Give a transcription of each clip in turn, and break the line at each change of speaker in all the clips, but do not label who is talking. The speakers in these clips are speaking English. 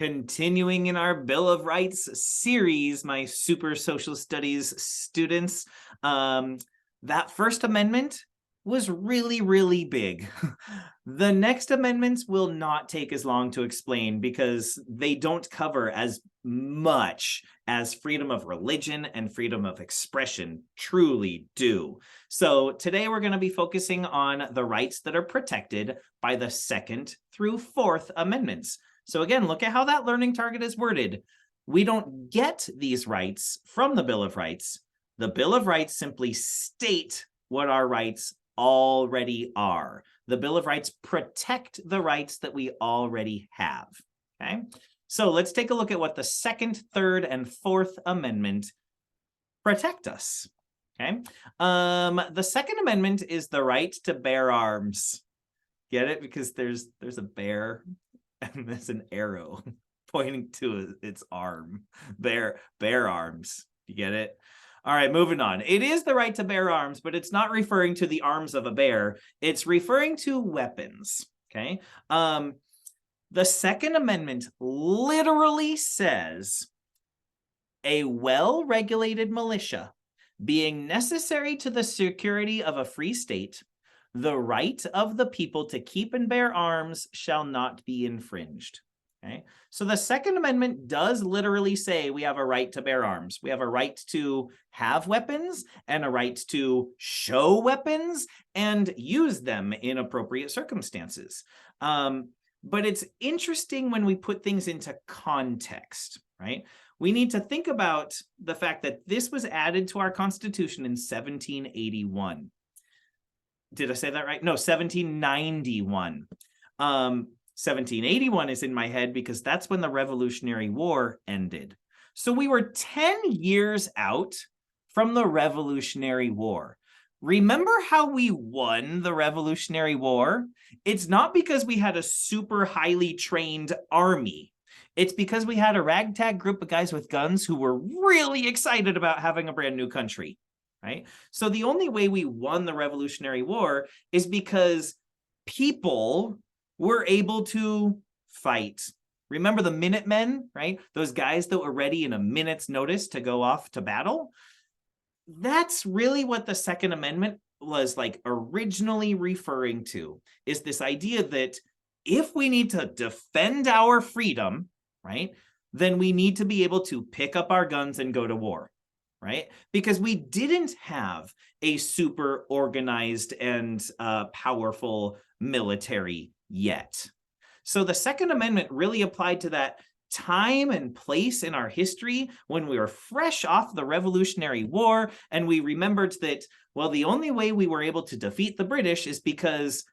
Continuing in our Bill of Rights series, my super social studies students, that First Amendment was really, really big. The next amendments will not take as long to explain because they don't cover as much as freedom of religion and freedom of expression truly do. So today we're going to be focusing on the rights that are protected by the Second through Fourth Amendments. So again, look at how that learning target is worded. We don't get these rights from the Bill of Rights. The Bill of Rights simply state what our rights already are. The Bill of Rights protect the rights that we already have. Okay, so let's take a look at what the Second, Third, and Fourth Amendment protect us. Okay, the Second Amendment is the right to bear arms. Get it? Because there's a bear and there's an arrow pointing to its arm. Bear arms. You get it? All right, moving on. It is the right to bear arms, but it's not referring to the arms of a bear. It's referring to weapons, okay? The Second Amendment literally says a well-regulated militia being necessary to the security of a free state, the right of the people to keep and bear arms shall not be infringed. Okay, so the Second Amendment does literally say we have a right to bear arms. We have a right to have weapons and a right to show weapons and use them in appropriate circumstances. But it's interesting when we put things into context, right? We need to think about the fact that this was added to our Constitution in 1781. Did I say that right? No, 1791. 1781 is in my head because that's when the Revolutionary War ended. So we were 10 years out from the Revolutionary War. Remember how we won the Revolutionary War? It's not because we had a super highly trained army. It's because we had a ragtag group of guys with guns who were really excited about having a brand new country. Right? So the only way we won the Revolutionary War is because people were able to fight. Remember the Minutemen, right? Those guys that were ready in a minute's notice to go off to battle? That's really what the Second Amendment was like originally referring to, is this idea that if we need to defend our freedom, right, then we need to be able to pick up our guns and go to war. Right? Because we didn't have a super organized and powerful military yet. So the Second Amendment really applied to that time and place in our history when we were fresh off the Revolutionary War, and we remembered that, well, the only way we were able to defeat the British is because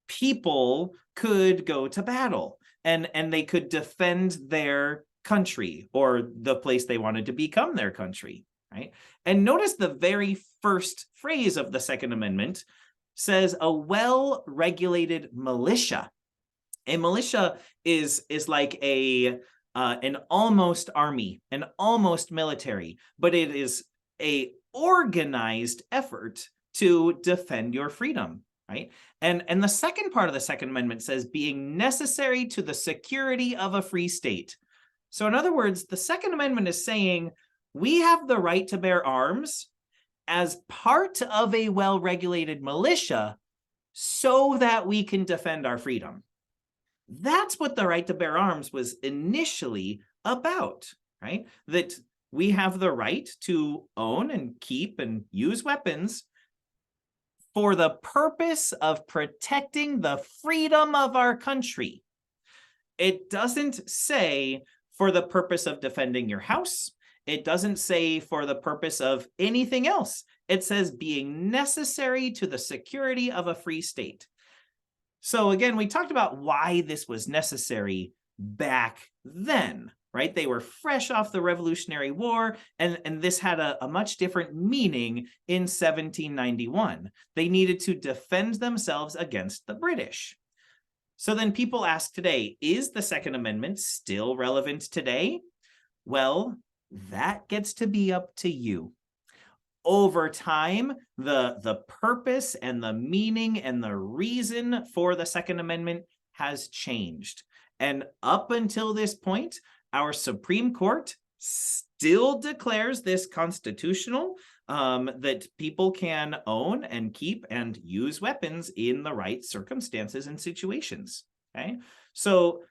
people could go to battle and they could defend their country or the place they wanted to become their country. Right? And notice the very first phrase of the Second Amendment says a well-regulated militia. A militia is like an almost army, an almost military, but it is a organized effort to defend your freedom. Right? And the second part of the Second Amendment says being necessary to the security of a free state. So in other words, the Second Amendment is saying we have the right to bear arms as part of a well-regulated militia so that we can defend our freedom. That's what the right to bear arms was initially about, right? That we have the right to own and keep and use weapons for the purpose of protecting the freedom of our country. It doesn't say for the purpose of defending your house. It doesn't say for the purpose of anything else. It says being necessary to the security of a free state. So again, we talked about why this was necessary back then, right? They were fresh off the Revolutionary War, and this had a much different meaning in 1791. They needed to defend themselves against the British. So then people ask today, is the Second Amendment still relevant today? Well, that gets to be up to you. Over time, the purpose and the meaning and the reason for the Second Amendment has changed. And up until this point, our Supreme Court still declares this constitutional, that people can own and keep and use weapons in the right circumstances and situations. Okay. So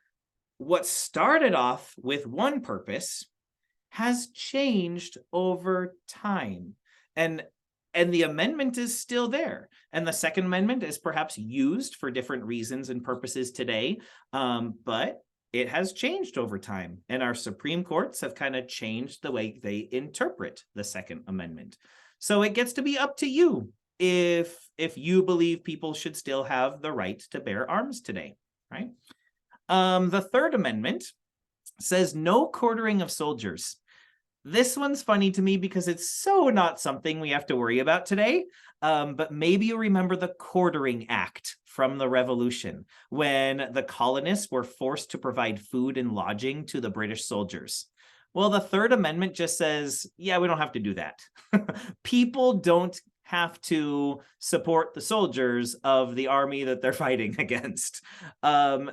what started off with one purpose has changed over time. And the amendment is still there. And the Second Amendment is perhaps used for different reasons and purposes today, but it has changed over time. And our Supreme Courts have kind of changed the way they interpret the Second Amendment. So it gets to be up to you if you believe people should still have the right to bear arms today, right? The Third Amendment says no quartering of soldiers. This one's funny to me because it's so not something we have to worry about today. But maybe you remember the Quartering Act from the Revolution, when the colonists were forced to provide food and lodging to the British soldiers. Well, the Third Amendment just says, yeah, we don't have to do that. People don't have to support the soldiers of the army that they're fighting against.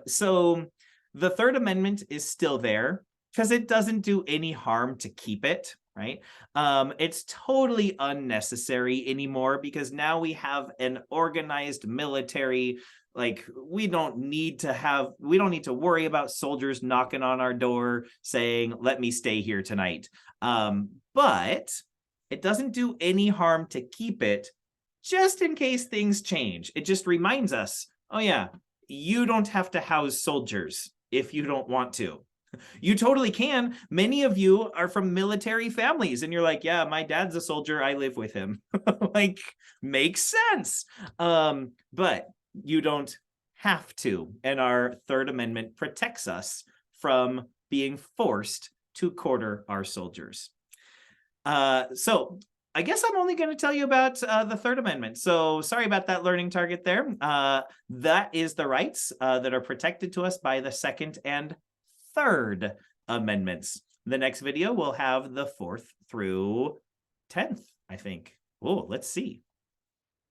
So the Third Amendment is still there, because it doesn't do any harm to keep it, right? It's totally unnecessary anymore because now we have an organized military. Like, we don't need to worry about soldiers knocking on our door saying, let me stay here tonight. But it doesn't do any harm to keep it, just in case things change. It just reminds us, oh yeah, you don't have to house soldiers if you don't want to. You totally can. Many of you are from military families and you're like, yeah, my dad's a soldier, I live with him. Like, makes sense. But you don't have to. And our Third Amendment protects us from being forced to quarter our soldiers. So I guess I'm only going to tell you about the Third Amendment. So sorry about that learning target there. That is the rights that are protected to us by the Second and Third Amendments. The next video will have the 4th through 10th, I think. Oh, let's see.